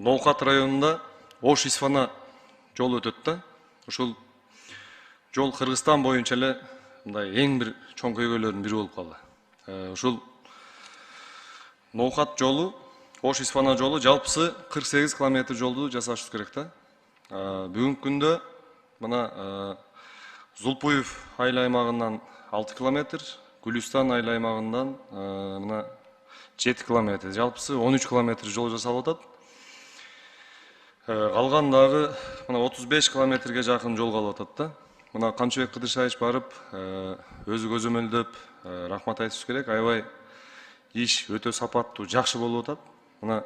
Ноокат районунда Ош Исфана жол өтөт да. Ушул жол Кыргызстан боюнча эле мындай эң бир чоң көйгөйлөрдүн бири болуп калды. Ушул Ноокат жолу, Ош Исфана жолу жалпысы 48 километр жолду жасашыбыз керек да. Бүгүнкү күндө мына Зулпуев айыл аймагынан 6 километр, Гүлүстан айыл аймагынан мына 7 километр, жалпысы 13 километр жол жасалып атат. Калган дагы мына 35 километрге жакын жол калып атат да. Мына Камчыбек Кыдыршаевич барып, өзү көзөмөлдөп, рахмат айтышыбыз керек. Аябай иш өтө сапаттуу, жакшы болуп атат. Мына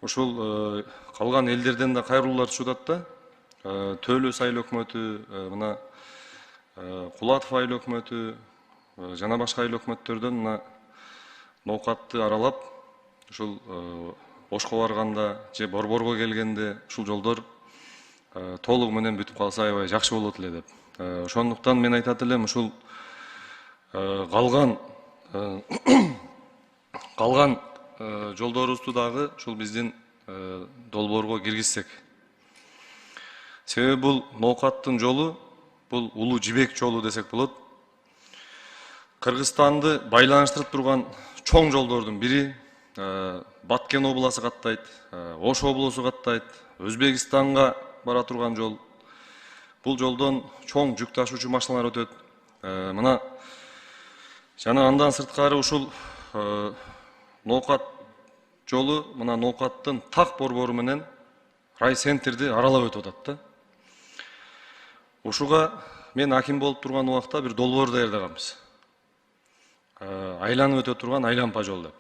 ушул калган элдерден да кайрылуулар түшүп атат да. Төлөс айыл өкмөтү, мына Кулатов айыл өкмөтү, жана башка айыл өкмөттөрдөн мына Ноокатты аралап, ушул Ошко барганда же Борборго келгенде ушул жолдор толугу менен бүтүп калса аябай жакшы болот эле деп. Ошондуктан мен айтат элем, ушул калган жолдорубузду дагы ушул биздин долбоорго киргизсек. Себеби бул Ноокаттын жолу, бул улуу жибек жолу десек болот. Кыргызстанды байланыштырып турган чоң жолдордун бири. Баткен обласы каттайт, Ош облусу каттайт, Өзбекстанга бара турган жол. Бул жолдон чоң жүк ташуучу машиналар өтөт. Мына жана андан сырткары ушул Ноокат жолу мына Ноокаттын так борбору менен райцентрди аралап өтүп атат да. Ушуга мен аким болуп турган убакта бир долбоор даярдаганбыз. Айланып өтө турган айлампа жол деп.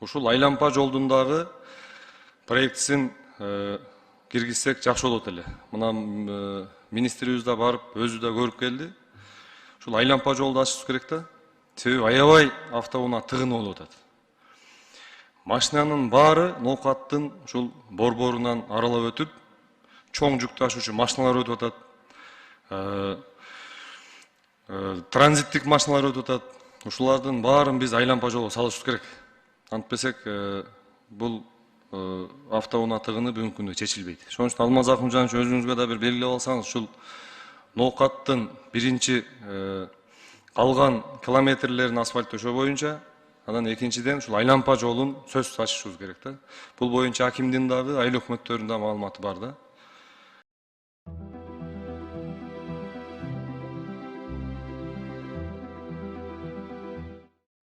Ушул айлампа жолдун дагы проектисин киргизсек жакшы болот эле. Мына министрибиз да барып, өзү да көрүп келди. Ушул айлампа жолду ачышыбыз керек да. Себеби аябай автоунаа тыгын болуп атат. Машинанын баары Ноокаттын ушул борборунан аралап өтүп, чоң жүк ташуучу машиналар өтүп атат. Транзиттик машиналар өтүп атат. Ушулардын баарын биз айлампа жолго салышыбыз керек. Антпесек бул автоунаа тыгыны бүгүнкү күндө чечилбейт. Ошон үчүн Алмаз Акымжанович өзүңүзгө да бир белгилеп алсаңыз, ушул Ноокаттын биринчи калган километрлерин асфальт төшөө боюнча, анан экинчиден ушул айлампа жолун сөзсүз ачышыбыз керек да. Бул боюнча акимдин дагы, айыл өкмөттөрүнүн да маалыматы бар да.